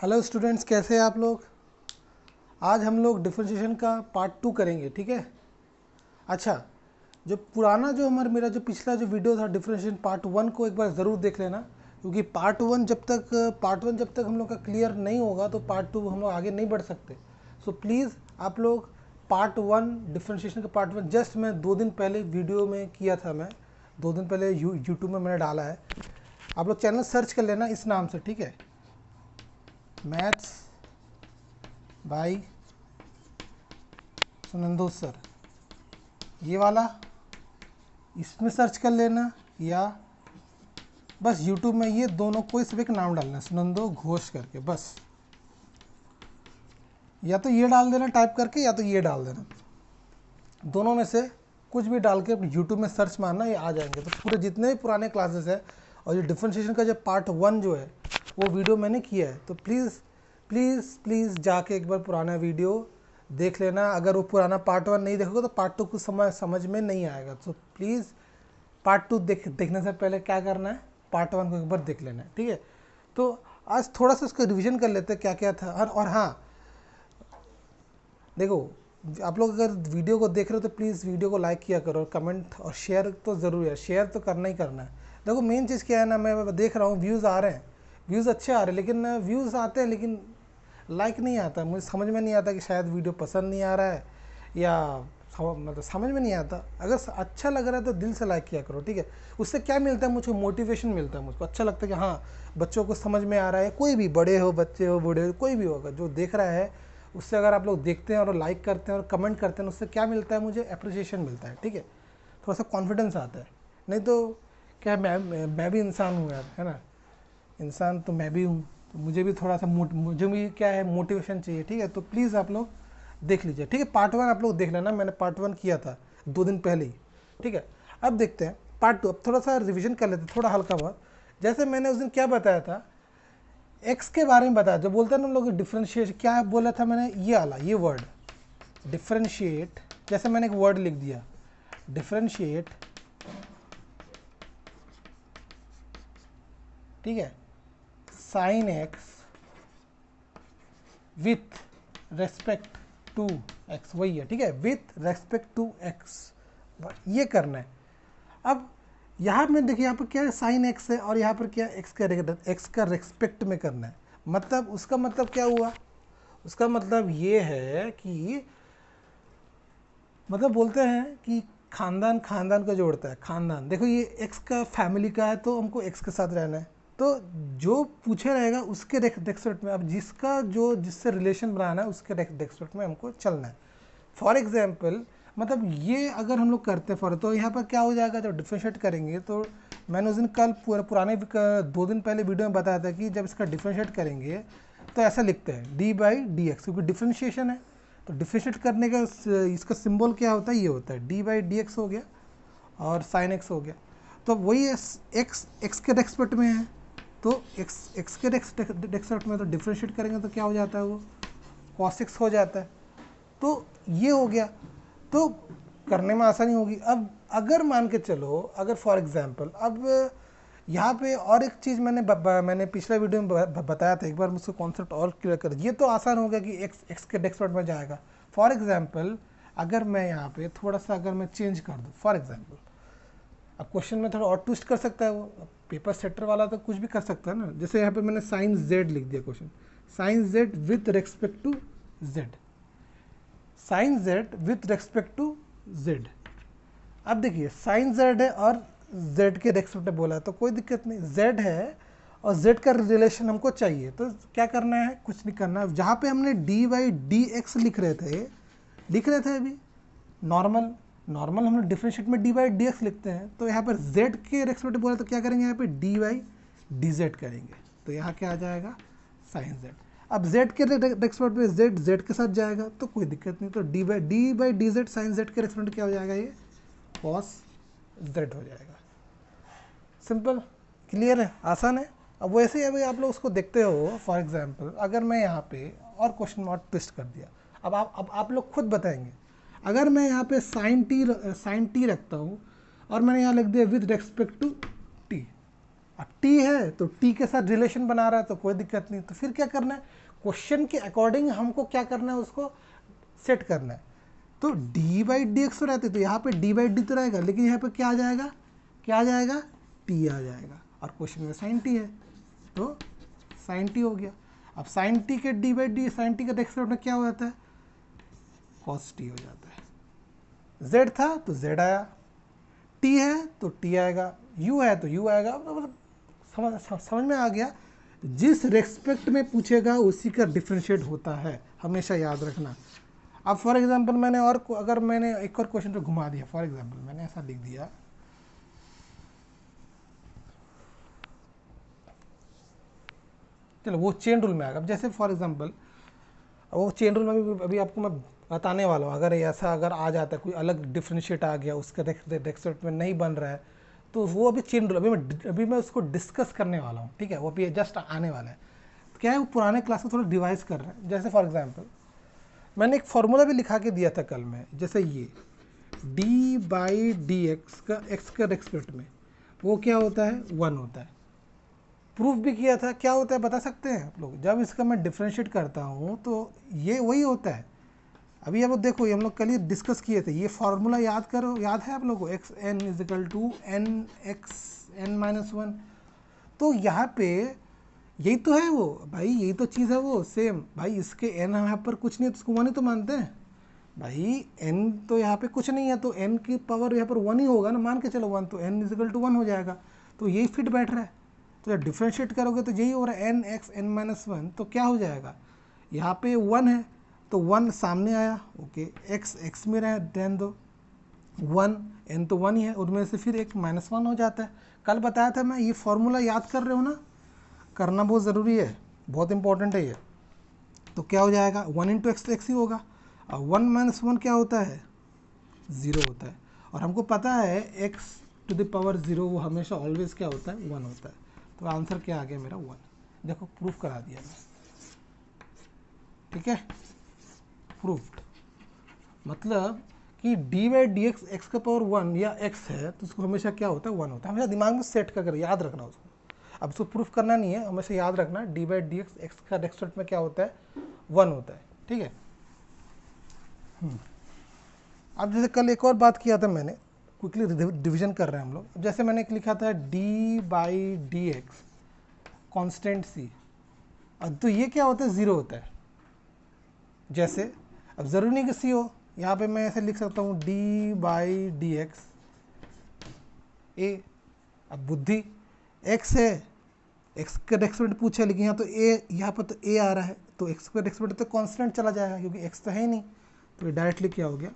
Hello students, कैसे हैं आप लोग। आज हम लोग डिफरेंशिएशन का पार्ट 2 करेंगे, ठीक है। अच्छा, जो पुराना जो मेरा जो पिछला जो वीडियो था डिफरेंशिएशन पार्ट 1 को एक बार ज़रूर देख लेना, क्योंकि पार्ट 1 जब तक हम लोग का क्लियर नहीं होगा तो पार्ट 2 हम लोग आगे नहीं बढ़ सकते। सो प्लीज़ आप लोग पार्ट 1 डिफरेंशिएशन का पार्ट 1 जस्ट मैं 2 दिन पहले वीडियो में किया था, मैं 2 दिन पहले यूट्यूब में मैंने डाला है। आप लोग चैनल सर्च कर लेना इस नाम से, ठीक है, मैथ्स बाय सुनंदो सर, ये वाला इसमें सर्च कर लेना, या बस YouTube में ये दोनों कोई से भी एक नाम डालना, सुनंदो घोष करके, बस या तो ये डाल देना टाइप करके या तो ये डाल देना, दोनों में से कुछ भी डाल के YouTube में सर्च मारना, ये आ जाएंगे। तो पूरे जितने भी पुराने क्लासेस है और ये डिफरेंशिएशन का जो पार्ट 1 जो है वो वीडियो मैंने किया है, तो प्लीज़ प्लीज़ प्लीज़ जाके एक बार पुराना वीडियो देख लेना। अगर वो पुराना पार्ट 1 नहीं देखोगे तो पार्ट 2 कुछ समझ में नहीं आएगा। तो प्लीज़ पार्ट 2 देखने से पहले क्या करना है, पार्ट 1 को एक बार देख लेना है, ठीक है। तो आज थोड़ा सा उसका रिविज़न कर लेते हैं क्या क्या था। और हाँ, देखो, आप लोग अगर वीडियो को देख रहे हो तो प्लीज़ वीडियो को लाइक किया करो, कमेंट और शेयर तो ज़रूर है, शेयर तो करना ही करना है। देखो मेन चीज़ क्या है ना, मैं देख रहा हूँ व्यूज़ आ रहे हैं, व्यूज़ अच्छे आ रहे हैं, लेकिन व्यूज़ आते हैं लेकिन लाइक नहीं आता। मुझे समझ में नहीं आता कि शायद वीडियो पसंद नहीं आ रहा है या मतलब समझ में नहीं आता। अगर अच्छा लग रहा है तो दिल से लाइक किया करो, ठीक है। उससे क्या मिलता है, मुझको मोटिवेशन मिलता है, मुझको अच्छा लगता है कि हाँ बच्चों को समझ में आ रहा है। कोई भी, बड़े हो, बच्चे हो, बूढ़े हो, कोई भी होगा जो देख रहा है, उससे अगर आप लोग देखते हैं और लाइक करते हैं और कमेंट करते हैं, उससे क्या मिलता है, मुझे अप्रिसिएशन मिलता है, ठीक है। थोड़ा सा कॉन्फिडेंस आता है। नहीं तो क्या है, मैं भी इंसान हूँ यार, है ना, इंसान तो मैं भी हूँ, तो मुझे भी थोड़ा सा मुझे भी क्या है, मोटिवेशन चाहिए, ठीक है। तो प्लीज़ आप लोग देख लीजिए, ठीक है। पार्ट 1 आप लोग देख लेना, मैंने पार्ट 1 किया था 2 दिन पहले ही, ठीक है। अब देखते हैं पार्ट 2। अब थोड़ा सा रिविजन कर लेते हैं, थोड़ा हल्का बहुत। जैसे मैंने उस दिन क्या बताया था, एक्स के बारे में बताया, जो बोलते हैं ना हम लोग डिफ्रेंशिएट, क्या बोला था मैंने, ये वाला, ये वर्ड डिफ्रेंशिएट। जैसे मैंने एक वर्ड लिख दिया डिफ्रेंशिएट, ठीक है, sine x with respect to x, वही है, ठीक है, विथ रेस्पेक्ट टू एक्स, ये करना है। अब यहाँ में देखिए, यहाँ पर क्या है, साइन एक्स है, और यहाँ पर क्या है, एक्स का रेस्पेक्ट में करना है। मतलब उसका मतलब क्या हुआ, उसका मतलब ये है कि मतलब बोलते हैं कि खानदान खानदान को जोड़ता है, खानदान। देखो ये एक्स का फैमिली का है तो हमको एक्स के साथ रहना है, तो जो पूछे रहेगा उसके रेस्पेक्ट में, अब जिसका जो जिससे रिलेशन बनाना है उसके रेस्पेक्ट में हमको चलना है। फॉर एग्जाम्पल, मतलब ये अगर हम लोग करते हैं तो यहाँ पर क्या हो जाएगा, जब डिफ्रेंशिएट करेंगे तो मैंने उस दिन कल पुराने 2 दिन पहले वीडियो में बताया था कि जब इसका डिफ्रेंशिएट करेंगे तो ऐसा लिखते हैं d/dx, क्योंकि डिफ्रेंशिएशन है। तो डिफ्रेंशिएट करने का इसका सिंबल क्या होता है, ये होता है d/dx हो गया और साइन एक्स हो गया। तो वही एक्स के रेस्पेक्ट में है, तो एक्स के रेस्पेक्ट में तो डिफ्रेंशिएट करेंगे तो क्या हो जाता है, वो cos x हो जाता है। तो ये हो गया, तो करने में आसानी होगी। अब अगर मान के चलो, अगर फॉर एग्जांपल, अब यहाँ पे और एक चीज़ मैंने पिछला वीडियो में बताया था, एक बार मुझसे कॉन्सेप्ट और क्लियर कर, ये तो आसान हो गया कि एक्स के डेस्क में जाएगा। फॉर एग्जांपल, अगर मैं यहाँ पे थोड़ा सा अगर मैं चेंज कर दूँ, फॉर एग्जांपल, अब क्वेश्चन में थोड़ा और ट्विस्ट कर सकता है वो, पेपर सेटर वाला तो कुछ भी कर सकता है ना। जैसे यहाँ पे मैंने साइन जेड लिख दिया, question sine Z with respect to Z, sine Z with respect to Z. अब देखिए साइन जेड है और जेड के रेस्पेक्ट में बोला है तो कोई दिक्कत नहीं, जेड है और जेड का रिलेशन हमको चाहिए, तो क्या करना है, कुछ नहीं करना। जहाँ पे हमने d/dx लिख रहे थे अभी नॉर्मल हमने डिफरेंशिएट में d/dx लिखते हैं, तो यहाँ पर z के रेस्पेक्ट बोला तो क्या करेंगे, यहाँ पे dy/dz करेंगे, तो यहाँ क्या आ जाएगा, साइन जेड। अब z के रेस्पेक्ट में z के साथ जाएगा तो कोई दिक्कत नहीं, तो d/dz साइन z के रेस्पेक्ट क्या हो जाएगा, ये cos z हो जाएगा। सिंपल, क्लियर है, आसान है। अब वैसे ही अभी आप लोग उसको देखते हो, फॉर एग्जांपल अगर मैं यहाँ पे और क्वेश्चन मार्क ट्विस्ट कर दिया, अब आप लोग खुद बताएंगे। अगर मैं यहाँ पे साइन टी रखता हूँ और मैंने यहाँ लिख दिया विद रेस्पेक्ट टू टी, अब टी है तो टी के साथ रिलेशन बना रहा है तो कोई दिक्कत नहीं। तो फिर क्या करना है, क्वेश्चन के अकॉर्डिंग हमको क्या करना है, उसको सेट करना है। तो डी बाई डी एक्स तो रहते, तो यहाँ पे डी बाई डी तो रहेगा, लेकिन यहाँ पे क्या आ जाएगा, क्या आ जाएगा, टी आ जाएगा, और क्वेश्चन में साइन टी है तो साइन टी हो गया। अब साइन टी के d by d, sine T का डेक्स में क्या हो जाता है, कॉस टी हो जाता है। जेड था तो जेड आया, टी है तो टी आएगा, यू है तो यू आएगा। मतलब समझ में आ गया, जिस रेस्पेक्ट में पूछेगा उसी का डिफ्रेंशिएट होता है, हमेशा याद रखना। अब फॉर एग्जांपल मैंने अगर मैंने एक और क्वेश्चन पे घुमा दिया, फॉर एग्जांपल मैंने ऐसा लिख दिया, चलो वो चेन रूल में आएगा। अब जैसे फॉर एग्जांपल वो चेन रूल में भी अभी आपको मैं बताने वाला हूँ, अगर ऐसा अगर आ जाता है, कोई अलग डिफ्रेंशिएट आ गया, उसका रेस्पेक्ट में नहीं बन रहा है, तो वो अभी चेन रूल अभी मैं उसको डिस्कस करने वाला हूँ, ठीक है, वो अभी जस्ट आने वाला है। तो क्या है, वो पुराने क्लास में थोड़ा रिवाइज कर रहे हैं। जैसे फॉर एग्जांपल मैंने एक फॉर्मूला भी लिखा के दिया था कल में, जैसे ये डी बाई डी एक्स का रेस्पेक्ट में वो क्या होता है, 1 होता है। प्रूफ भी किया था, क्या होता है बता सकते हैं आप लोग, जब इसका मैं डिफ्रेंशिएट करता हूँ तो ये वही होता है। अभी आप देखो, ये हम लोग कल ही डिस्कस किए थे, ये फार्मूला याद करो, याद है आप लोगों को, x n is equal to n x n minus 1। तो यहाँ पे यही तो है वो भाई, यही तो चीज़ है वो सेम भाई। इसके एन यहाँ पर कुछ नहीं है तो उसको 1 ही तो मानते हैं भाई। एन तो यहाँ पे कुछ नहीं है तो एन की पावर यहाँ पर 1 ही होगा ना, मान के चलो 1, तो एन इज इक्वल टू 1 हो जाएगा। तो यही फिट बैठ रहा है। तो जब डिफ्रेंशिएट करोगे तो यही हो रहा है, एन एक्स एन माइनस 1, तो क्या हो जाएगा, यहाँ पे 1 है तो 1 सामने आया, ओके, एक्स में रहे, रहने दो, 1 एन तो 1 ही है, उनमें से फिर एक -1 हो जाता है। कल बताया था मैं, ये फॉर्मूला याद कर रहे हो ना, करना बहुत ज़रूरी है, बहुत इंपॉर्टेंट है ये। तो क्या हो जाएगा, 1 इंटू एक्स तो एक्स ही होगा, और 1 माइनस 1 क्या होता है, 0 होता है। और हमको पता है एक्स टू द पावर 0 वो हमेशा ऑलवेज क्या होता है, 1 होता है। तो आंसर क्या आ गया मेरा, 1। देखो प्रूफ करा दिया मैं, ठीक है, प्रूफ्ड। मतलब कि D by D x x का पावर 1 या एक्स है तो उसको हमेशा क्या होता है, 1 होता है। हमेशा दिमाग में सेट कर याद रखना उसको। अब उसको प्रूफ करना नहीं है, हमेशा याद रखना D by D x x का रेस्पेक्ट में क्या होता है, 1 होता है, ठीक है। अब जैसे कल एक और बात किया था मैंने, क्विकली डिवीजन कर रहे हैं हम लोग। जैसे मैंने एक लिखा था D by D X constant C, अब तो ये क्या होता है, 0 होता है। जैसे अब ज़रूरी नहीं कि सी हो, यहाँ पे मैं ऐसे लिख सकता हूँ डी बाई डी एक्स ए। अब बुद्धि, एक्स है, एक्स का रेस्पेक्ट पूछा है, लेकिन यहाँ तो ए, यहाँ पर तो ए आ रहा है, तो एक्स का रेस्पेक्ट तो कांस्टेंट चला जाएगा क्योंकि एक्स तो है ही नहीं, तो ये डायरेक्टली क्या हो गया,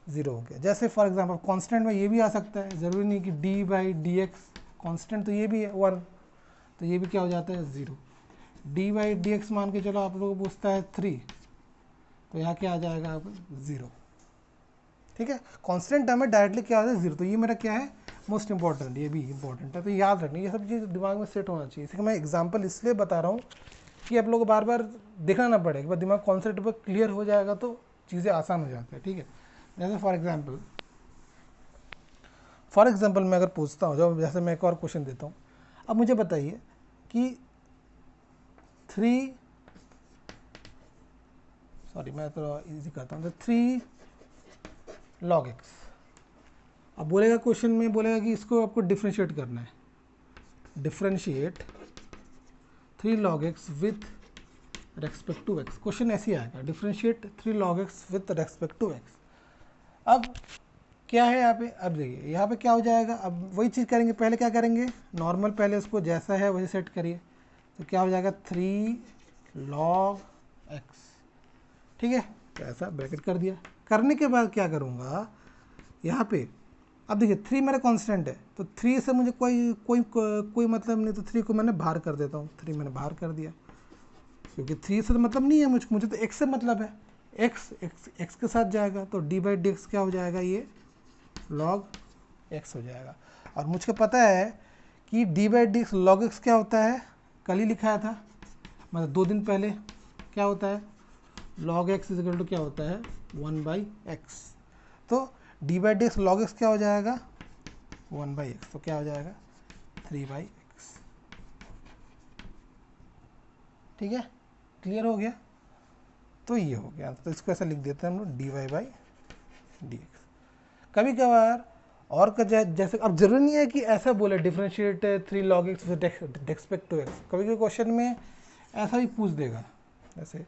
0 हो गया। जैसे फॉर एग्जांपल कांस्टेंट में ये भी आ सकता है, ज़रूरी नहीं कि D by D X constant, तो ये भी है 1, तो ये भी क्या हो जाता है, 0। डी बाई डी एक्स मान के चलो आप लोगों को पूछता है 3, तो यहाँ क्या आ जाएगा, 0, ठीक है। कांस्टेंट टर्म में डायरेक्टली क्या होता है, 0। तो ये मेरा क्या है, मोस्ट इंपॉर्टेंट, ये भी इंपॉर्टेंट है, तो याद रखनी, ये सब चीज़ दिमाग में सेट होना चाहिए। इसलिए मैं एग्जांपल इसलिए बता रहा हूँ कि आप लोगों को बार बार देखना ना पड़े, एक बार दिमाग कॉन्सेप्ट पर क्लियर हो जाएगा तो चीज़ें आसान हो जाती है, ठीक है। जैसे फॉर एग्जाम्पल मैं अगर पूछता हूँ, जब जैसे मैं एक और क्वेश्चन देता हूँ, अब मुझे बताइए कि 3, सॉरी मैं थोड़ा इजी करता हूँ, 3 log x। अब बोलेगा क्वेश्चन में, बोलेगा कि इसको आपको डिफ्रेंशिएट करना है, differentiate 3 log x with respect to x। Question ऐसे ही आएगा, differentiate 3 log x with respect to x। अब क्या है यहाँ पे, अब देखिए यहाँ पे क्या हो जाएगा, अब वही चीज़ करेंगे, पहले क्या करेंगे, नॉर्मल पहले उसको जैसा है वही सेट करिए, तो क्या हो जाएगा, 3 log x, ठीक है, तो ऐसा ब्रैकेट कर दिया। करने के बाद क्या करूँगा, यहाँ पे अब देखिए 3 मेरा कांस्टेंट है, तो 3 से मुझे कोई मतलब नहीं, तो 3 को मैंने बाहर कर देता हूँ, 3 मैंने बाहर कर दिया, क्योंकि 3 से तो मतलब नहीं है मुझे तो x से मतलब है, x के साथ जाएगा, तो डी बाई डी एक्स क्या हो जाएगा, ये log x हो जाएगा। और मुझको पता है कि D by D x log x क्या होता है, कल ही लिखाया था, मतलब 2 दिन पहले, क्या होता है, log x is equal to क्या होता है, 1/x। तो d by D x log x क्या हो जाएगा, 1/x, तो क्या हो जाएगा, 3/x। ठीक है, क्लियर हो गया। तो ये हो गया, तो इसको ऐसा लिख देते हैं हम लोग dy बाई डी एक्स। कभी कभार और का जैसे, अब जरूरी नहीं है कि ऐसा बोले differentiate 3 log x with respect to x, कभी कभी क्वेश्चन में ऐसा भी पूछ देगा। ऐसे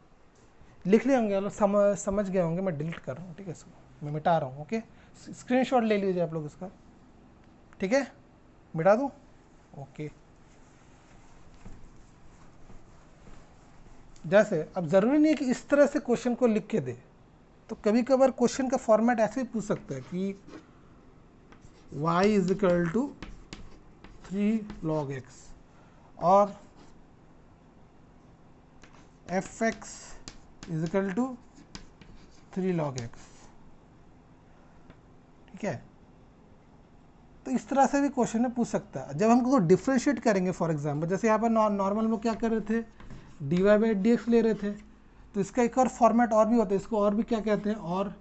लिख लिए होंगे, समझ गए होंगे, मैं डिलीट कर रहा हूँ, ठीक है, इसको मैं मिटा रहा हूँ। ओके, स्क्रीनशॉट ले लीजिए आप लोग इसका, ठीक है, मिटा दूँ। ओके, जैसे अब ज़रूरी नहीं है कि इस तरह से क्वेश्चन को लिख के दे, तो कभी कभार क्वेश्चन का फॉर्मेट ऐसे ही पूछ सकता है कि y is equal to 3 log x और fx is equal to 3 log x, ठीक है। तो इस तरह से भी क्वेश्चन में पूछ सकता है। जब हम को डिफ्रेंशिएट करेंगे, फॉर एग्जांपल जैसे यहाँ पर नॉर्मल में क्या कर रहे थे, dy बाई डी एक्स ले रहे थे, तो इसका एक और फॉर्मेट और भी होता है, इसको और भी क्या कहते हैं, और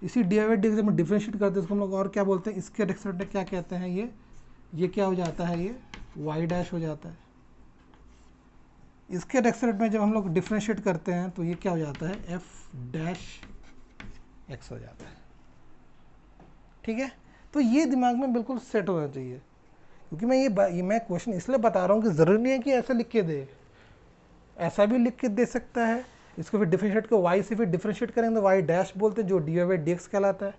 इसी dy बाई डी एक्स में डिफ्रेंशिएट करते हैं, इसको हम लोग और क्या बोलते हैं, इसके रिस्पेक्ट में क्या कहते हैं, ये क्या हो जाता है, ये y डैश हो जाता है। इसके रिस्पेक्ट में जब हम लोग डिफ्रेंशिएट करते हैं तो ये क्या हो जाता है, f डैश x हो जाता है, ठीक है। तो ये दिमाग में बिल्कुल सेट होना चाहिए, क्योंकि मैं क्वेश्चन इसलिए बता रहा हूँ कि ज़रूरी नहीं है कि ऐसा लिख के दे, ऐसा भी लिख के दे सकता है। इसको फिर डिफरेंशिएट को y से फिर डिफरेंशिएट करेंगे तो y डैश बोलते हैं, जो डी बाई डी एक्स कहलाता है।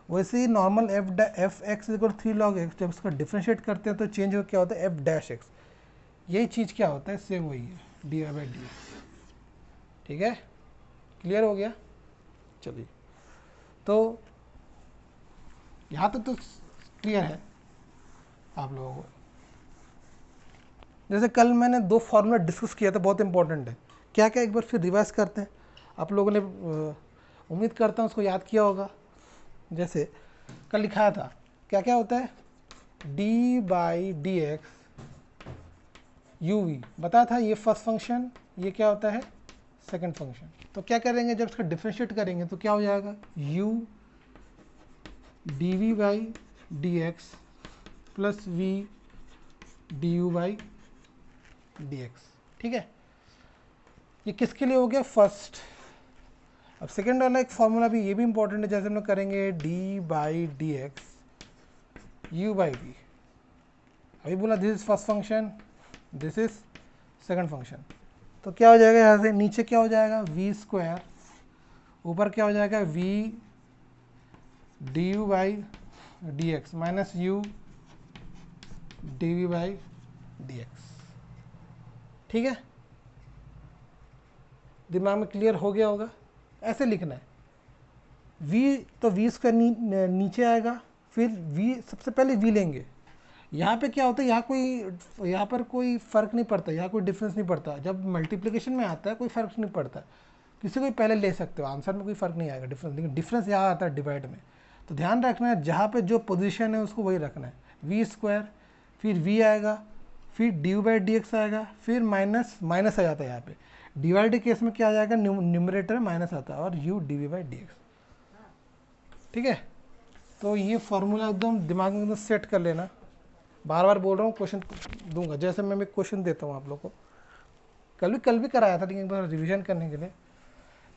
वैसे ही normal F X equal 3 log x, जब इसको डिफरेंशिएट करते हैं तो चेंज हो क्या होता है, एफ डैश एक्स। यही चीज़ क्या होता है, सेम वही है, डी बाई डी एक्स, ठीक है, क्लियर हो गया। चलिए, तो यहाँ तक तो क्लियर है आप लोगों को। जैसे कल मैंने 2 फॉर्मूला डिस्कस किया था, बहुत इंपॉर्टेंट है, क्या क्या एक बार फिर रिवाइज करते हैं। आप लोगों ने उम्मीद करता हूँ उसको याद किया होगा। जैसे कल लिखाया था, क्या क्या होता है, d by D x u v बताया था, ये फर्स्ट फंक्शन, ये क्या होता है, सेकंड फंक्शन। तो क्या करेंगे, जब इसका डिफरेंशिएट करेंगे तो क्या हो जाएगा, u d v by D x plus v d u by D x, ठीक है। ये किसके लिए हो गया, फर्स्ट। अब सेकेंड वाला एक फॉर्मूला भी, ये भी इंपॉर्टेंट है, जैसे हम लोग करेंगे d by D x u by v. अभी बोला this is first function, this is second function, तो क्या हो जाएगा, यहाँ से नीचे क्या हो जाएगा, वी स्क्वायर, ऊपर क्या हो जाएगा, v d u by D x minus u d v by D x, ठीक है। दिमाग में क्लियर हो गया होगा। ऐसे लिखना है, v तो v स्क्वायर नीचे आएगा, फिर v सबसे पहले v लेंगे। यहाँ पे क्या होता है, यहाँ पर कोई फ़र्क नहीं पड़ता, यहाँ कोई डिफरेंस नहीं पड़ता। जब मल्टीप्लिकेशन में आता है कोई फ़र्क नहीं पड़ता, किसी को पहले ले सकते हो, आंसर में कोई फ़र्क नहीं आएगा डिफरेंस, लेकिन डिफरेंस यहाँ आता है डिवाइड में। तो ध्यान रखना है, जहाँ पे जो पोजीशन है उसको वही रखना है, वी स्क्वायर, फिर v आएगा, फिर डी बाई डी एक्स आएगा, फिर माइनस माइनस आ जाता है यहाँ पे, डिवाइड केस में क्या आ जाएगा, न्यूमरेटर माइनस आता है, और u d v by D x, ठीक है। तो ये फॉर्मूला एकदम दिमाग में एकदम सेट कर लेना। बार बार बोल रहा हूँ, क्वेश्चन दूंगा, जैसे मैं क्वेश्चन देता हूँ आप लोग को, कल भी कराया था, लेकिन एक बार रिविजन करने के लिए।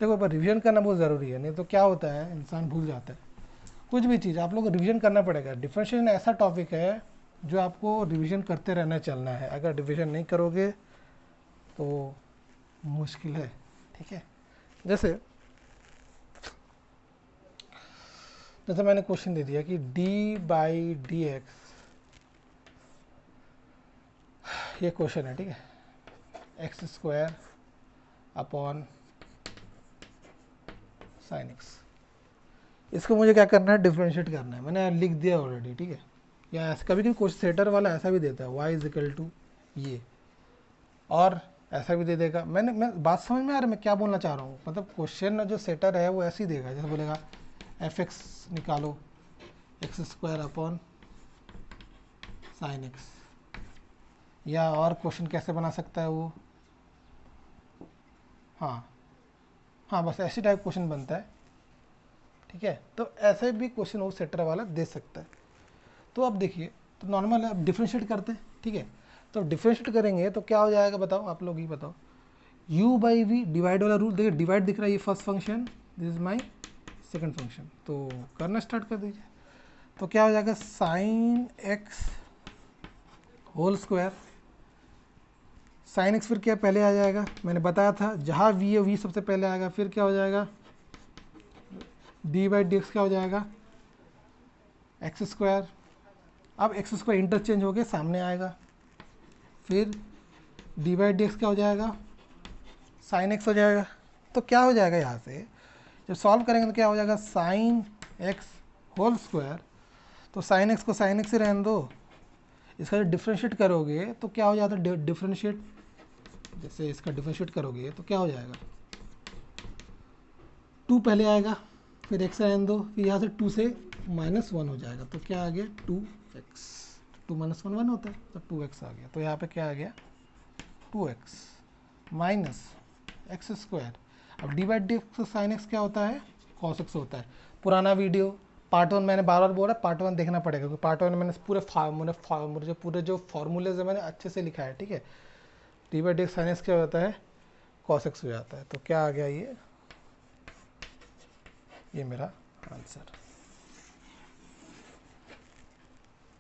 देखो, एक बार रिविजन करना बहुत ज़रूरी है, नहीं तो क्या होता है, इंसान भूल जाता है कुछ भी चीज़, आप लोग को रिविजन करना पड़ेगा। डिफरेंशिएशन ऐसा टॉपिक है जो आपको रिविजन करते रहना चलना है, अगर रिविजन नहीं करोगे तो मुश्किल है, ठीक है। जैसे मैंने क्वेश्चन दे दिया कि d बाई डी एक्स, ये क्वेश्चन है, ठीक है, x square upon sine x, इसको मुझे क्या करना है, डिफरेंशिएट करना है। मैंने लिख दिया ऑलरेडी, ठीक है। या ऐसा कभी कभी क्वेश्चन सेटर वाला ऐसा भी देता है, y इज इक्वल टू ये, और ऐसा भी दे देगा। मैं बात समझ में आ रहा है मैं क्या बोलना चाह रहा हूँ, मतलब क्वेश्चन जो सेटर है वो ऐसे ही देगा, जैसे बोलेगा एफ एक्स निकालो, x square upon sine x, या और क्वेश्चन कैसे बना सकता है वो, हाँ बस ऐसे टाइप क्वेश्चन बनता है, ठीक है। तो ऐसे भी क्वेश्चन वो सेटर वाला दे सकता है। तो अब देखिए, तो नॉर्मल है, अब डिफ्रेंशिएट करते हैं, ठीक है। तो डिफ्रेंशिएट करेंगे तो क्या हो जाएगा, बताओ आप लोग ही बताओ, u बाई वी डिवाइड वाला रूल देखिए, डिवाइड दिख रहा है, ये first function, this is my second function. तो करना स्टार्ट कर दीजिए। तो क्या हो जाएगा, sine x whole square, sine x फिर क्या पहले आ जाएगा, मैंने बताया था जहाँ वी है वी सबसे पहले आएगा, फिर क्या हो जाएगा डी बाई डी एक्स क्या हो जाएगा एक्स स्क्वायर। अब एक्स स्क्वायर इंटरचेंज हो गया सामने आएगा, फिर डी बाई डी एक्स क्या हो जाएगा साइन एक्स हो जाएगा। तो क्या हो जाएगा यहाँ से जब सॉल्व करेंगे तो क्या हो जाएगा साइन एक्स होल स्क्वायर। तो साइन एक्स को साइन एक्स ही रहने दो, इसका जो डिफ्रेंशिएट करोगे तो क्या हो जाता है डिफ्रेंशिएट, जैसे इसका डिफ्रेंशिएट करोगे तो क्या हो जाएगा 2 पहले आएगा, फिर एक्स रहने दो, फिर यहाँ से 2 से -1 हो जाएगा। तो क्या आ गया 2x, 2 - 1 1 होता है, तो 2x आ गया। तो यहाँ पे क्या आ गया 2x माइनस एक्स स्क्वायर। अब d by D x sine x क्या होता है कॉस एक्स होता है। पुराना वीडियो पार्ट 1 मैंने बार बार बोला, पार्ट 1 देखना पड़ेगा क्योंकि पार्ट 1 में मैंने पूरे जो फॉर्मूलेज है मैंने अच्छे से लिखा है, ठीक है। D by D x sine x क्या होता है कॉस एक्स हो जाता है। तो क्या आ गया ये मेरा आंसर,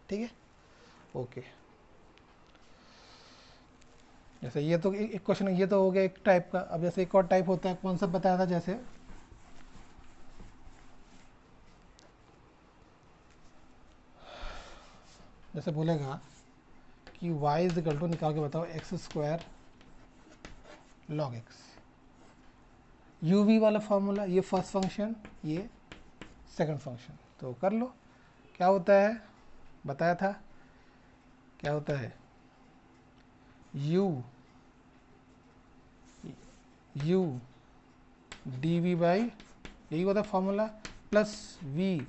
ठीक है, ओके। जैसे ये तो एक क्वेश्चन ये तो हो गया एक टाइप का। अब जैसे एक और टाइप होता है, कौन सा बताया था, जैसे बोलेगा कि y इज इक्वल टू, निकाल के बताओ x square log x, u v वाला फॉर्मूला, ये फर्स्ट फंक्शन ये सेकंड फंक्शन। तो कर लो क्या होता है, बताया था क्या होता है u डी वी बाई, यही होता है formula, plus v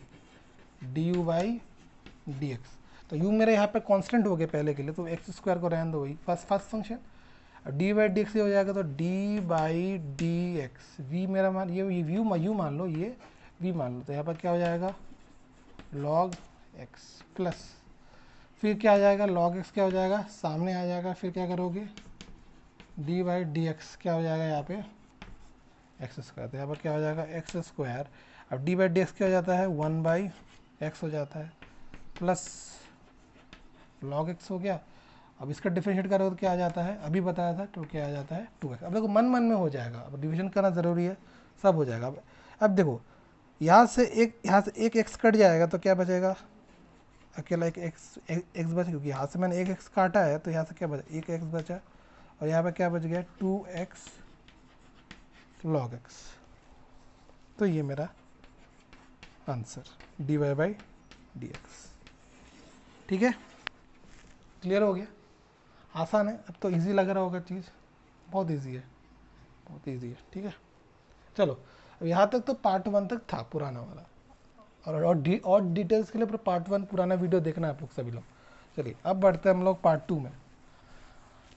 D u by D x. तो u मेरे यहाँ पे कांस्टेंट हो गया पहले के लिए, तो एक्स स्क्वायर को रहने दो वही फर्स्ट फंक्शन। अब डी बाई डी एक्स हो जाएगा, तो d by D x, v मेरा मान ये यू मान लो, ये v मान लो। तो यहाँ पर क्या हो जाएगा log x प्लस, फिर क्या आ जाएगा log x क्या हो जाएगा सामने आ जाएगा, फिर क्या करोगे डी बाई डी एक्स क्या हो जाएगा यहाँ पे एक्स स्क्वायर। तो यहाँ पर क्या हो जाएगा एक्स स्क्वायर। अब डी बाई डी एक्स क्या हो जाता है 1 बाई एक्स हो जाता है, प्लस log x हो गया। अब इसका डिफरेंशिएट करोगे तो क्या आ जाता है, अभी बताया था, तो क्या आ जाता है 2x। अब देखो मन मन में हो जाएगा, अब डिवीजन करना ज़रूरी है, सब हो जाएगा। अब देखो यहाँ से एक x कट जाएगा तो क्या बचेगा, अकेला एक x बचा, क्योंकि यहाँ से मैंने एक x काटा है, तो यहाँ से क्या बचा एक x बचा, और यहाँ पे क्या बच गया 2x log x। तो ये मेरा आंसर dy बाई dx, ठीक है, क्लियर हो गया, आसान है। अब तो इजी लग रहा होगा चीज़, बहुत इजी है, बहुत इजी है, ठीक है। चलो अब यहाँ तक तो पार्ट 1 तक था पुराना वाला, और डिटेल्स के लिए पार्ट 1 पुराना वीडियो देखना है आप लोग सभी लोग। चलिए अब बढ़ते हैं हम लोग पार्ट 2 में।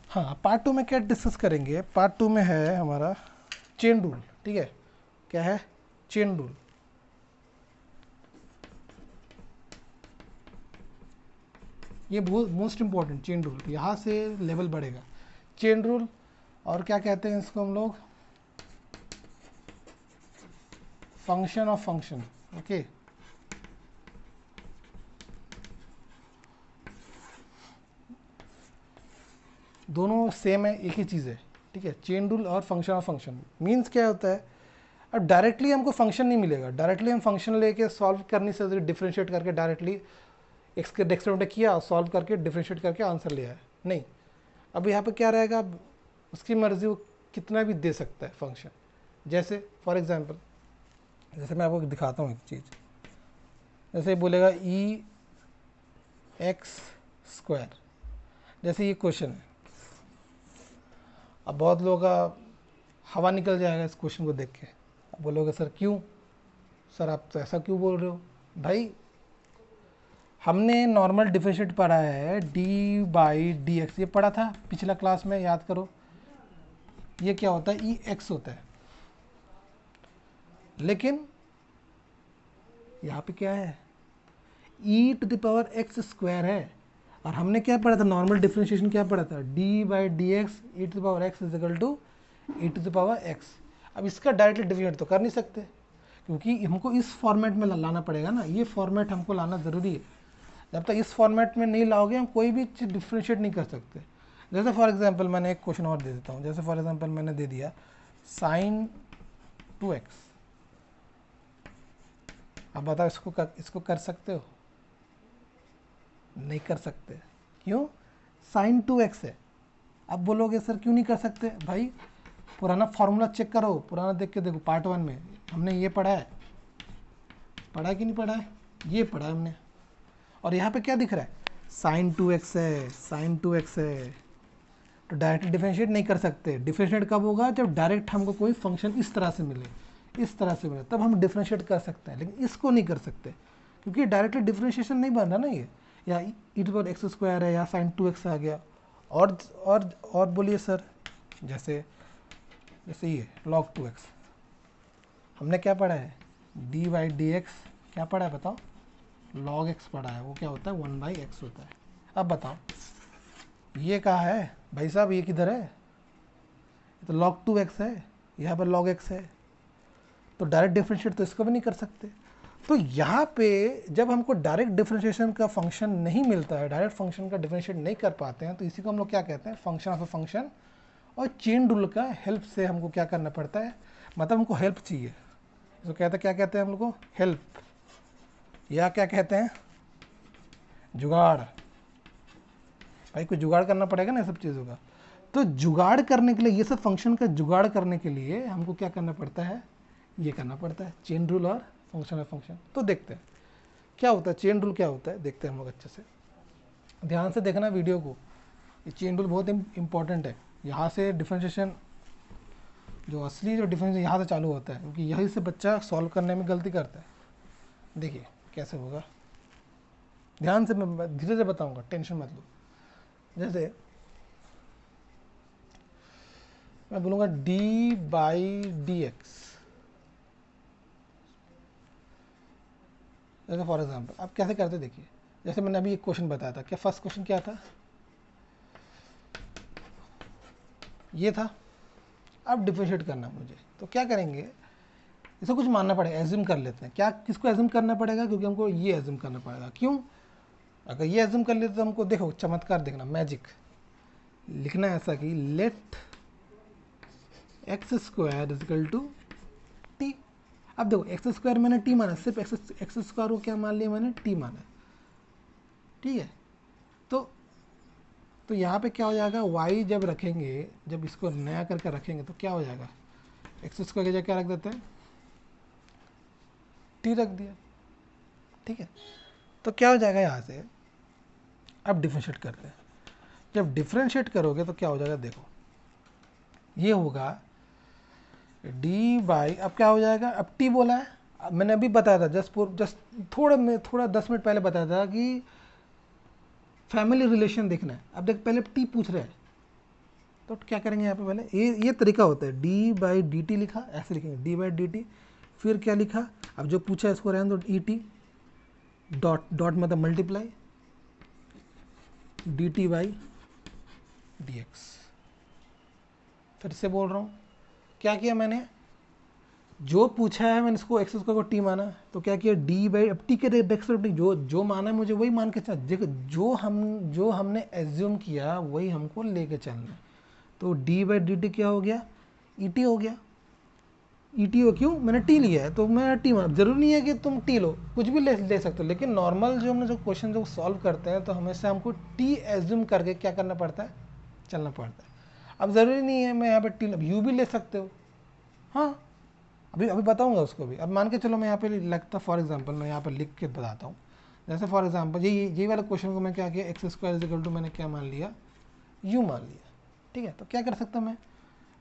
हाँ, पार्ट 2 में क्या डिस्कस करेंगे, पार्ट 2 में है हमारा चेन रूल, ठीक है। क्या है चेन रूल, ये बहुत मोस्ट इंपॉर्टेंट चेन रूल, यहाँ से लेवल बढ़ेगा चेन रूल। और क्या कहते हैं इसको हम लोग, फंक्शन ऑफ फंक्शन, ओके। दोनों सेम है, एक ही चीज़ है, ठीक है। चेन रूल और फंक्शन ऑफ फंक्शन मीन्स क्या होता है, अब डायरेक्टली हमको फंक्शन नहीं मिलेगा, डायरेक्टली हम फंक्शन लेके सॉल्व करने से डिफरेंशिएट करके डायरेक्टली एक्स के एक्सपेरिमेंट किया, सॉल्व करके डिफरेंशिएट करके आंसर लिया है, नहीं। अब यहाँ पे क्या रहेगा, अब उसकी मर्जी, वो कितना भी दे सकता है फंक्शन। जैसे फॉर एग्जांपल, जैसे मैं आपको दिखाता हूँ एक चीज़, जैसे बोलेगा ई एक्स स्क्वायर, जैसे ये क्वेश्चन है। अब बहुत लोगों का हवा निकल जाएगा इस क्वेश्चन को देख के, अब बोलोगे सर क्यों, सर आप तो ऐसा क्यों बोल रहे हो। भाई हमने नॉर्मल डिफरेंशिएट पढ़ा है, डी बाई डी एक्स, ये पढ़ा था पिछला क्लास में, याद करो। ये क्या होता है ई एक्स होता है, लेकिन यहाँ पे क्या है e to the power X square है। और हमने क्या पढ़ा था नॉर्मल डिफरेंशिएशन, क्या पढ़ा था D by D x e to the power x is equal to e to the power x। अब इसका डायरेक्टली डिफरेंशिएट तो कर नहीं सकते, क्योंकि हमको इस फॉर्मेट में लाना पड़ेगा ना, ये फॉर्मेट हमको लाना ज़रूरी है। जब तक इस फॉर्मेट में नहीं लाओगे हम कोई भी चीज़ डिफ्रेंशिएट नहीं कर सकते। जैसे फॉर एग्जांपल मैंने एक क्वेश्चन और दे देता हूँ, जैसे फॉर एग्जांपल मैंने दे दिया sin 2x। अब बताओ इसको कर सकते हो? नहीं कर सकते। क्यों? sin 2x है। अब बोलोगे सर क्यों नहीं कर सकते? भाई पुराना फार्मूला चेक करो, पुराना देख के देखो, पार्ट 1 में हमने ये पढ़ा है कि नहीं पढ़ा है? ये पढ़ा है हमने। और यहाँ पे क्या दिख रहा है? sin 2x है, sin 2x है। तो डायरेक्ट डिफरेंशिएट नहीं कर सकते। डिफरेंशिएट कब होगा? जब डायरेक्ट हमको कोई फंक्शन इस तरह से मिले, इस तरह से मिले, तब हम डिफरेंशिएट कर सकते हैं, लेकिन इसको नहीं कर सकते क्योंकि डायरेक्टली डिफरेंशिएशन नहीं बन रहा ना ये। या ई टू पावर एक्स स्क्वायर है या sin 2x आ गया। और बोलिए सर, जैसे ये log 2x हमने क्या पढ़ा है? dy/dx क्या पढ़ा है बताओ? log x पढ़ा है, वो क्या होता है? 1/x होता है। अब बताओ ये कहाँ है भाई साहब? ये किधर है? तो log 2x है, यहाँ पर log x है, तो डायरेक्ट डिफरेंशिएट तो इसको भी नहीं कर सकते। तो यहाँ पे जब हमको डायरेक्ट डिफरेंशिएशन का फंक्शन नहीं मिलता है, डायरेक्ट फंक्शन का डिफरेंशिएट नहीं कर पाते हैं, तो इसी को हम लोग क्या कहते हैं? Function of a function. और चेन रूल का हेल्प से हमको क्या करना पड़ता है? मतलब हमको हेल्प चाहिए, तो क्या कहते हैं हम लोग को? हेल्प, या क्या कहते हैं? जुगाड़। भाई कुछ जुगाड़ करना पड़ेगा ना सब चीज़ों का। तो जुगाड़ करने के लिए, ये सब फंक्शन का जुगाड़ करने के लिए हमको क्या करना पड़ता है? ये करना पड़ता है, चेन रूल और फंक्शन ऑफ फंक्शन। तो देखते हैं क्या होता है, चेन रूल क्या होता है, देखते हैं हम लोग अच्छे से। ध्यान से देखना वीडियो को, ये चेन रूल बहुत इंपॉर्टेंट है। यहाँ से डिफरेंशिएशन, जो असली जो डिफरेंशिएशन यहाँ से चालू होता है, क्योंकि यही से बच्चा सॉल्व करने में गलती करता है। देखिए कैसे होगा, ध्यान से, मैं धीरे से बताऊंगा, टेंशन मत लो। जैसे मैं बोलूँगा d/dx, जैसे फॉर एग्जांपल आप कैसे करते देखिए। जैसे मैंने अभी एक क्वेश्चन बताया था, क्या फर्स्ट क्वेश्चन क्या था? ये था। अब डिफरेंशिएट करना मुझे, तो क्या करेंगे? इसको कुछ मानना पड़ेगा, एज्यूम कर लेते हैं। क्या, किसको एज्यूम करना पड़ेगा? क्योंकि हमको ये एज्यूम करना पड़ेगा। क्यों? अगर ये एज्यूम कर लेते तो हमको, देखो चमत्कार देखना, मैजिक लिखना है ऐसा कि late x² is equal to T. अब देखो एक्स स्क्वायर मैंने टी माना, सिर्फ एक्स स्क्वायर को क्या मान लिया मैंने? टी माना, ठीक है। तो यहाँ पे क्या हो जाएगा? y जब रखेंगे, जब इसको नया करके रखेंगे तो क्या हो जाएगा? एक्स स्क्वायर की जगह क्या रख देते हैं? टी रख दिया, ठीक है। तो क्या हो जाएगा यहाँ से? अब डिफरेंशिएट करते हैं। जब डिफरेंशिएट करोगे तो क्या हो जाएगा? देखो ये होगा d/, अब क्या हो जाएगा? अब t बोला है, अब मैंने अभी बताया था, जस्ट थोड़ा 10 मिनट पहले बताया था कि फैमिली रिलेशन देखना है। अब देख पहले t पूछ रहे हैं, तो क्या करेंगे यहाँ पे? पहले ये तरीका होता है, d/dt लिखा, ऐसे लिखेंगे d/dt, फिर क्या लिखा? अब जो पूछा है इसको रहने दो, et डॉट मतलब मल्टीप्लाई dt/dx। फिर से बोल रहा हूँ, क्या किया मैंने? जो पूछा है मैंने इसको एक्स स्क्वायर को टी माना, तो क्या किया? d/, अब टी के रेस्पेक्ट जो माना है मुझे वही मान के चल। देखो जो हमने एज्यूम किया वही हमको लेके चलना है। तो d/dt क्या हो गया? et हो गया। et हो, क्यों? मैंने t लिया है तो मैं t माना। जरूरी नहीं है कि तुम t लो, कुछ भी ले सकते हो, लेकिन नॉर्मल जो हमने जो क्वेश्चन जो सॉल्व करते हैं तो हमेशा हमको t एज्यूम करके क्या करना पड़ता है? चलना पड़ता है। अब ज़रूरी नहीं है मैं यहाँ पे टी, यू भी ले सकते हो। हाँ, अभी बताऊंगा उसको भी। अब मान के चलो मैं यहाँ पे लगता, फॉर एग्जांपल मैं यहाँ पर लिख के बताता हूँ। जैसे फॉर एग्जांपल यही वाला क्वेश्चन को मैं क्या किया? एक्स स्क्वायर इजिकल टू मैंने क्या मान लिया? यू मान लिया, ठीक है। तो क्या कर सकता मैं?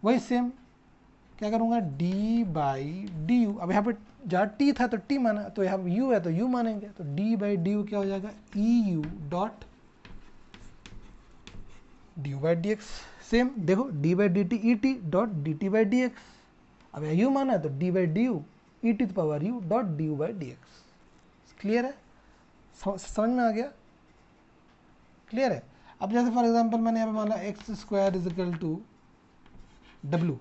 वही सेम क्या करूँगा? d/du। अब यहाँ पे जहाँ टी था तो टी माना, तो यहाँ यू है तो यू मानेंगे, तो d/du क्या हो जाएगा? eu dot du/dx। सेम देखो d/dt et डॉट dt/dx। अब यू माना है तो d/du e⁻u dot du/dx। Clear है? समझ में आ गया? क्लियर है? अब जैसे फॉर एग्जांपल मैंने यहाँ पे माना x square is equal to w,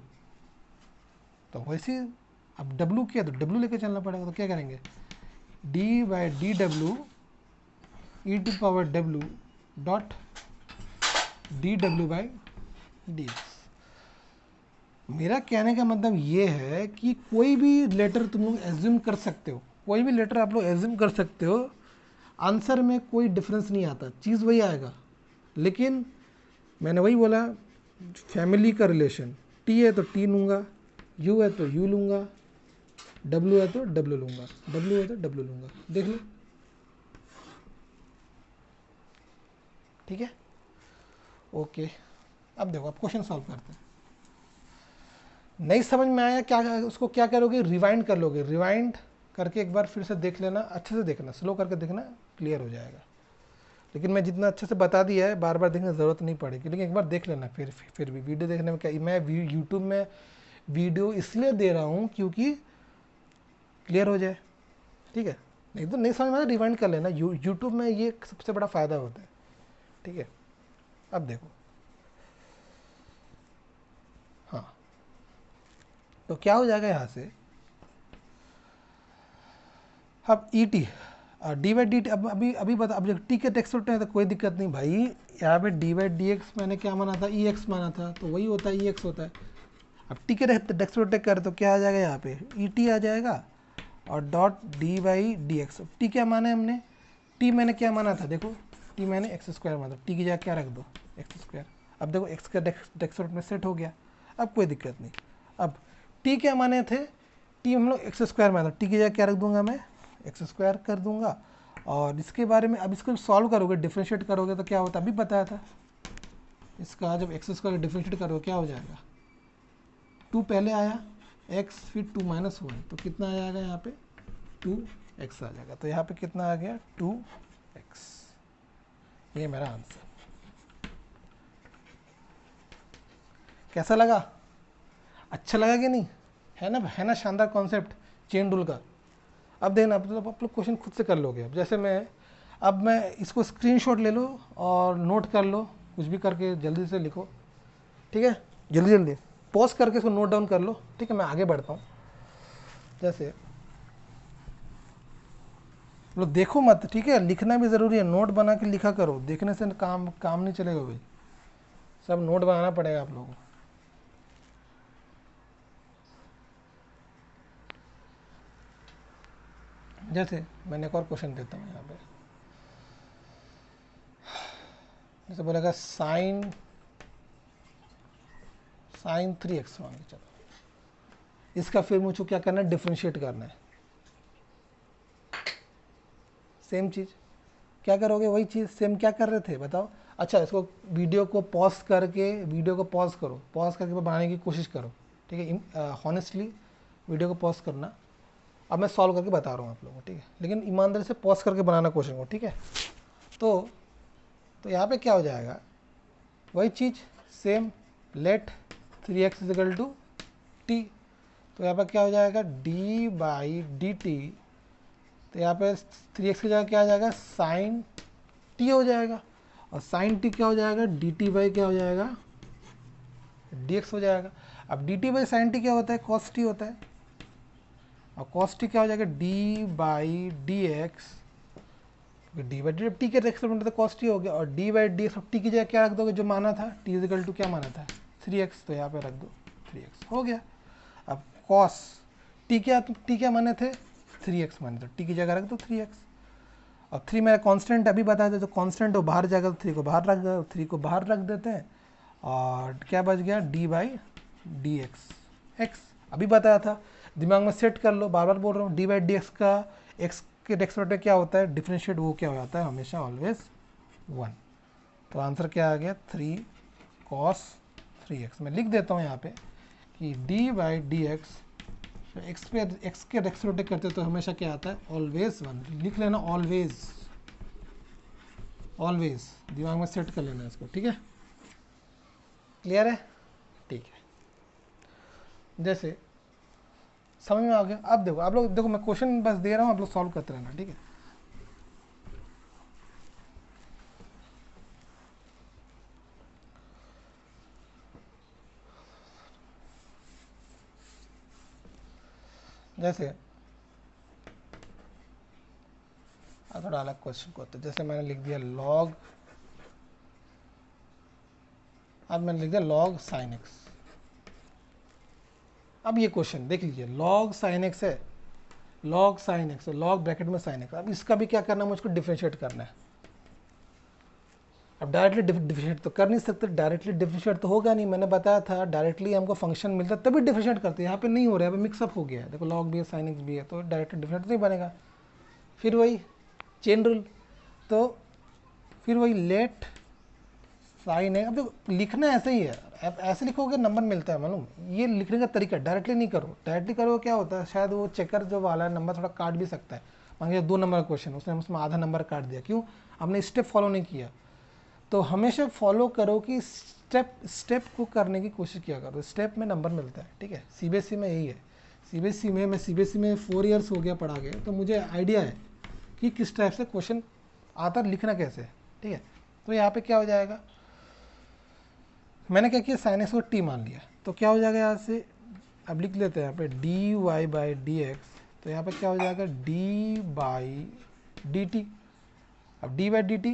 तो वैसे अब डब्लू किया तो डब्लू लेके चलना पड़ेगा, तो क्या करेंगे, d by D W E to power W dot D W by D x. मेरा कहने का मतलब ये है कि कोई भी लेटर तुम लोग एज्यूम कर सकते हो, कोई भी लेटर आप लोग एज्यूम कर सकते हो, आंसर में कोई डिफरेंस नहीं आता, चीज़ वही आएगा। लेकिन मैंने वही बोला, फैमिली का रिलेशन, टी है तो टी लूँगा, यू है तो यू लूँगा, डब्ल्यू है तो डब्ल्यू लूँगा, डब्ल्यू है तो डब्ल्यू लूँगा, देख लो। ठीक है, ओके। अब देखो, आप क्वेश्चन सॉल्व करते हैं। नहीं समझ में आया क्या, उसको क्या करोगे, रिवाइंड कर लोगे, रिवाइंड करके एक बार फिर से देख लेना, अच्छे से देखना, स्लो करके देखना, क्लियर हो जाएगा। लेकिन मैं जितना अच्छे से बता दिया है, बार बार देखने की ज़रूरत नहीं पड़ेगी, लेकिन एक बार देख लेना। फिर भी वीडियो देखने में क्या, मैं यूट्यूब में वीडियो इसलिए दे रहा हूँ क्योंकि क्लियर हो जाए, ठीक है। नहीं तो नहीं समझ में आया, रिवाइंड कर लेना, यूट्यूब में ये सबसे बड़ा फ़ायदा होता है, ठीक है। अब देखो, हाँ, तो क्या हो जाएगा यहाँ से, अब E T D by d t, अब अभी बता, अब जब टी के टेक्स्ट होते हैं तो कोई दिक्कत नहीं भाई, यहाँ पे डी बाई डी एक्स मैंने क्या माना था, ई एक्स माना था, तो वही होता है, ई एक्स होता है। अब टी के टेक्स्ट रोटेट कर तो क्या आ जाएगा, यहाँ पे ई टी आ जाएगा और dot D by D x. T क्या माना है हमने, टी मैंने क्या माना था, देखो टी मैंने एक्स स्क्वायर माना, टी की जगह क्या रख दो, एक्स स्क्वायर। अब देखो एक्स का टेक्स्ट रोट में सेट हो गया, अब कोई दिक्कत नहीं। अब टी क्या माने थे, टी हम लोग एक्स स्क्वायर माना, टी की जगह क्या रख दूंगा मैं, एक्स स्क्वायर कर दूंगा। और इसके बारे में अब इसको सॉल्व करोगे, डिफ्रेंशिएट करोगे तो क्या होता है, अभी बताया था, इसका जब एक्स स्क्वायर डिफ्रेंशिएट करोगे क्या हो जाएगा, 2 पहले आया x, फिर 2 माइनस 1, तो कितना आ जाएगा यहाँ पे 2x आ जाएगा। तो यहाँ पे कितना आ गया 2x, ये मेरा आंसर। कैसा लगा, अच्छा लगा कि नहीं, है ना शानदार कॉन्सेप्ट चेन रूल का। अब देखना, अब आप लोग क्वेश्चन खुद से कर लोगे। अब जैसे मैं इसको स्क्रीनशॉट ले लो और नोट कर लो, कुछ भी करके जल्दी से लिखो, ठीक है, जल्दी जल्दी पॉज करके इसको नोट डाउन कर लो, ठीक है। मैं आगे बढ़ता हूँ। जैसे लोग देखो मत, ठीक है, लिखना भी ज़रूरी है, नोट बना के लिखा करो, देखने से काम नहीं चलेगा भाई, सब नोट बनाना पड़ेगा आप लोगों को। जैसे मैंने एक और क्वेश्चन देता हूँ यहाँ पे, जैसे बोलेगा साइन 3x मांगे, चलो इसका फिर मुझको क्या करना है, डिफ्रेंशिएट करना है। सेम चीज़ क्या करोगे, वही चीज़ सेम क्या कर रहे थे बताओ। अच्छा, इसको वीडियो को पॉज करके, वीडियो को पॉज करो, पॉज करके बनाने की कोशिश करो, ठीक है, हॉनेस्टली वीडियो को पॉज करना। अब मैं सॉल्व करके बता रहा हूँ आप लोगों को, ठीक है, लेकिन ईमानदारी से पॉज करके बनाना कोशिश करो, ठीक है। तो यहाँ पे क्या हो जाएगा, वही चीज़ same, let 3x equal to T, तो यहाँ पर क्या हो जाएगा डी बाई डी टी, तो यहाँ पे 3x की जगह क्या आ जाएगा, साइन टी हो जाएगा, और साइन टी क्या हो जाएगा, डी टी बाई क्या हो जाएगा, डी एक्स हो जाएगा। अब D T by sine T क्या होता है, कॉस टी होता है, और कॉस टी क्या हो जाएगा, d by D x, D by d T के एक्सपेरिमेंट तो कॉस टी हो गया, और D by D x, T की जगह क्या रख दोगे, जो माना था टी इजिकल टू क्या माना था 3x, तो यहाँ पे रख दो 3x हो गया। अब कॉस टी क्या माने थे, 3x माने, तो टी की जगह रख दो 3x। अब 3 मेरा कांस्टेंट अभी बता दे, तो कांस्टेंट हो बाहर जाएगा, तो 3 को बाहर रख दो, 3 को बाहर रख देते हैं, और क्या बच गया डी बाई डी एक्स अभी बताया था, दिमाग में सेट कर लो, बार बार बोल रहा हूँ, डी बाई डी एक्स का एक्स के डेक्सपेक्ट क्या होता है, डिफ्रेंशिएट वो क्या हो जाता है हमेशा, ऑलवेज 1। तो आंसर क्या आ गया 3 cos 3x। मैं लिख देता हूँ यहाँ पे कि D by D x, x के डेक्सपेक्ट करते तो हमेशा क्या आता है, ऑलवेज 1, लिख लेना, ऑलवेज दिमाग में सेट कर लेना इसको, ठीक है, क्लियर है, ठीक है। जैसे समझ में आ गया। अब देखो, आप लोग देखो, मैं क्वेश्चन बस दे रहा हूँ, आप लोग सॉल्व करते रहना, ठीक है। जैसे थोड़ा अलग क्वेश्चन को होता है, जैसे मैंने लिख दिया लॉग, अब मैंने लिख दिया लॉग साइन एक्स। अब ये क्वेश्चन देख लीजिए, लॉग साइन एक्स है, log sine x, log bracket में साइन एक्स। अब इसका भी क्या करना है, मुझको डिफरेंशिएट करना है। अब डायरेक्टली डिफरेंशिएट तो कर नहीं सकते, डायरेक्टली डिफरेंशिएट तो होगा नहीं, मैंने बताया था डायरेक्टली हमको फंक्शन मिलता है तभी डिफरेंशिएट करते हैं, यहाँ पे नहीं हो रहा है, मिक्सअप हो गया है। देखो लॉग भी है साइन एक्स भी है, तो डायरेक्टली डिफरेंशिएट नहीं बनेगा। फिर वही चेन रूल, तो फिर वही लेट साइन है। अब देखो लिखना ऐसे ही है, अब ऐसे लिखोगे नंबर मिलता है मालूम, ये लिखने का तरीका, डायरेक्टली नहीं करो। डायरेक्टली करो क्या होता है, शायद वो चेकर जो वाला है नंबर थोड़ा काट भी सकता है। मान लीजिए 2 नंबर का क्वेश्चन, उसने उसमें आधा नंबर काट दिया, क्यों, आपने स्टेप फॉलो नहीं किया। तो हमेशा फॉलो करो कि स्टेप को करने की कोशिश किया करो, स्टेप में नंबर मिलता है, ठीक है। सीबीएसई में यही है, सीबीएसई में, मैं सीबीएसई में 4 इयर्स हो गया पढ़ा के, तो मुझे आइडिया है कि किस टाइप से क्वेश्चन आता, लिखना कैसे है, ठीक है। तो यहाँ पे क्या हो जाएगा, मैंने क्या किया, साइन एक्स को टी मान लिया, तो क्या हो जाएगा यहाँ से, अब लिख लेते हैं यहाँ पे d y by D x, तो यहाँ पे क्या हो जाएगा डी बाई डी टी। अब डी बाई डी टी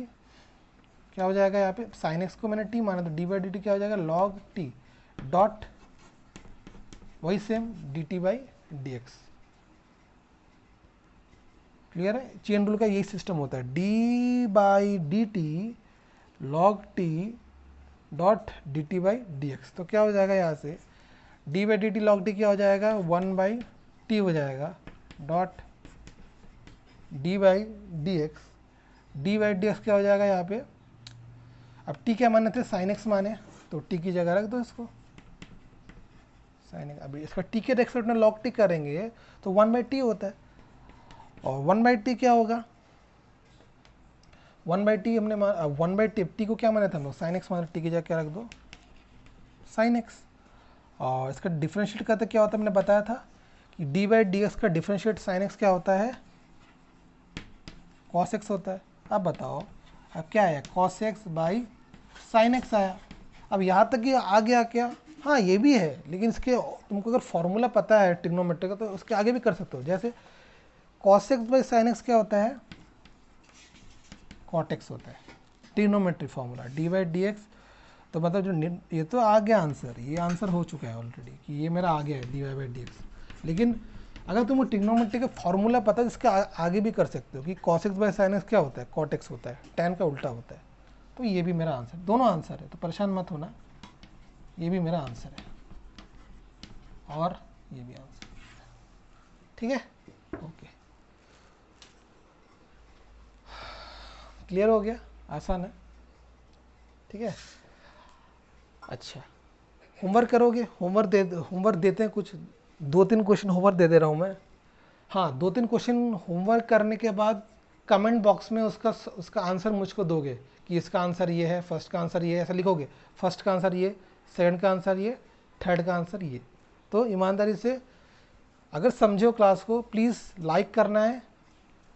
क्या हो जाएगा, यहाँ पे साइन एक्स को मैंने टी माना, तो डी बाई डी टी क्या हो जाएगा लॉग टी डॉट वही same D T by D x. Clear है, चेन रूल का यही सिस्टम होता है, d by d T log T dot D T by D x. तो क्या हो जाएगा यहाँ से, D by d T log T क्या हो जाएगा 1 बाई टी हो जाएगा dot D by D x. D by D x क्या हो जाएगा यहाँ पे, अब टी क्या माने थे, साइन एक्स माने, तो टी की जगह रख दो इसको साइन एक्स। अभी इसका टी के रेस्पेक्ट में लॉग टी करेंगे तो 1 बाई टी होता है, और 1 बाई टी क्या होगा, 1 बाई टी हमने 1 बाई टी को क्या माना था हम लोग, साइन एक्स माना, टी की जगह क्या रख दो साइन एक्स। और इसका डिफरेंशिएट करते क्या होता है, मैंने बताया था कि डी बाई डी एक्स का डिफरेंशिएट साइन एक्स क्या होता है, कॉस एक्स होता है। अब बताओ, अब क्या आया, cos x by sine x आया। अब यहाँ तक ये आ गया क्या, हाँ ये भी है, लेकिन इसके तुमको अगर फॉर्मूला पता है ट्रिग्नोमेट्री का तो उसके आगे भी कर सकते हो। जैसे cos x by sine x क्या होता है, कॉट एक्स होता है, trigonometry formula D by D x. तो मतलब जो ये तो आ गया आंसर, ये आंसर हो चुका है ऑलरेडी कि ये मेरा आ गया है d y by D x. लेकिन अगर तुमको ट्रिग्नोमेट्री का फॉर्मूला पता है, इसके आगे भी कर सकते हो कि cos x by sine x क्या होता है, कॉट एक्स होता है, टैन का उल्टा होता है। तो ये भी मेरा आंसर, दोनों आंसर है, तो परेशान मत होना, ये भी मेरा आंसर है और ये भी आंसर, ठीक है, ओके। क्लियर हो गया, आसान है, ठीक है। अच्छा, होमवर्क करोगे, होमवर्क देते हैं कुछ 2-3 क्वेश्चन होमवर्क दे रहा हूँ मैं। हाँ, 2-3 क्वेश्चन होमवर्क करने के बाद कमेंट बॉक्स में उसका आंसर मुझको दोगे कि इसका आंसर ये है, फर्स्ट का आंसर ये है, ऐसा लिखोगे, फर्स्ट का आंसर ये, सेकंड का आंसर ये, थर्ड का आंसर ये। तो ईमानदारी से अगर समझो क्लास को, प्लीज़ लाइक करना है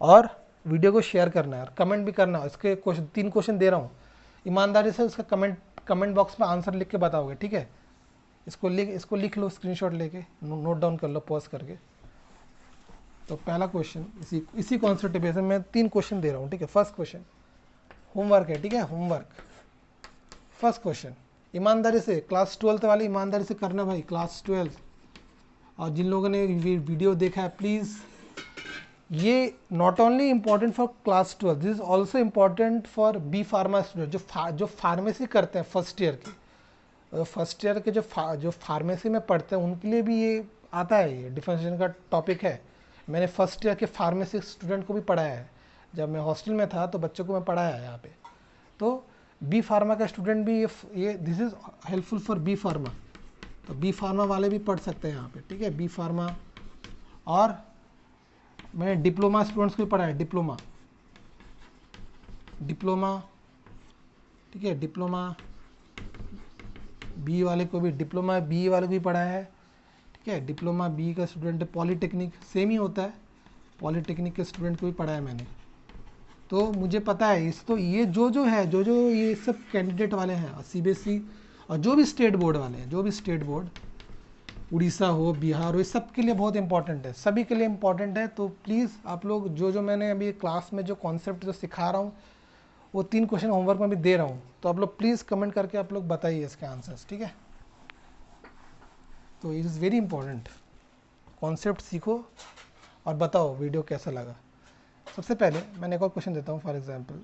और वीडियो को शेयर करना है और कमेंट भी करना है। इसके 3 क्वेश्चन दे रहा हूँ, ईमानदारी से उसका कमेंट बॉक्स में आंसर लिख के बताओगे, ठीक है। इसको लिख लो, स्क्रीनशॉट लेके नोट डाउन कर लो पॉज करके। तो पहला क्वेश्चन इसी कॉन्सेप्ट पे से मैं 3 क्वेश्चन दे रहा हूँ, ठीक है। फर्स्ट क्वेश्चन होमवर्क है, ठीक है, होमवर्क। फर्स्ट क्वेश्चन ईमानदारी से, क्लास 12th वाले ईमानदारी से करना भाई, क्लास 12। और जिन लोगों ने वीडियो देखा है प्लीज़, ये not only important for class 12, this is also important for B pharma student जो फार्मेसी करते हैं फर्स्ट ईयर के। फर्स्ट ईयर के जो फार्मेसी में पढ़ते हैं उनके लिए भी ये आता है, ये डिफरेंशिएशन का टॉपिक है। मैंने फर्स्ट ईयर के फार्मेसी स्टूडेंट को भी पढ़ाया है, जब मैं हॉस्टल में था तो बच्चों को मैं पढ़ाया है यहाँ पे। तो बी फार्मा का स्टूडेंट भी ये this is helpful for B pharma, तो बी फार्मा वाले भी पढ़ सकते हैं यहाँ पे, ठीक है, बी फार्मा। और मैंने डिप्लोमा स्टूडेंट्स को भी पढ़ाया है, डिप्लोमा, ठीक है, डिप्लोमा बी वाले को भी, डिप्लोमा बी वाले को भी पढ़ाया है, ठीक है। डिप्लोमा बी का स्टूडेंट, पॉलीटेक्निक सेम ही होता है, पॉलीटेक्निक के स्टूडेंट को भी पढ़ाया मैंने। तो मुझे पता है इस, तो ये जो है जो ये सब कैंडिडेट वाले हैं सीबीएसई और जो भी स्टेट बोर्ड वाले हैं, जो भी स्टेट बोर्ड, उड़ीसा हो, बिहार हो, ये सब के लिए बहुत इंपॉर्टेंट है, सभी के लिए इंपॉर्टेंट है। तो प्लीज़ आप लोग जो मैंने अभी क्लास में जो कॉन्सेप्ट जो सिखा रहा हूँ वो 3 क्वेश्चन होमवर्क में भी दे रहा हूँ, तो आप लोग प्लीज़ कमेंट करके आप लोग बताइए इसके आंसर्स, ठीक है। तो it is very important, concept सीखो और बताओ वीडियो कैसा लगा। सबसे पहले मैंने एक और क्वेश्चन देता हूँ, for example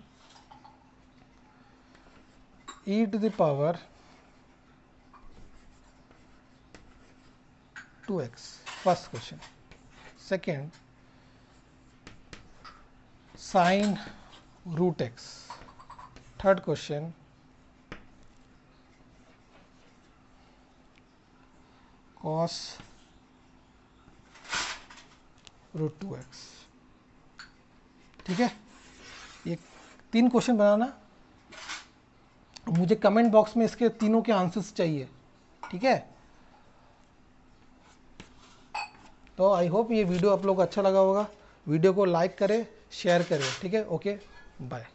e to the power 2x, first question. Second sin root x, third question cos root 2x, ठीक है। ये 3 क्वेश्चन बनाना, मुझे कमेंट बॉक्स में इसके तीनों के आंसर्स चाहिए, ठीक है। तो आई होप ये वीडियो आप लोग को अच्छा लगा होगा, वीडियो को लाइक करें, शेयर करें, ठीक है। Okay, bye.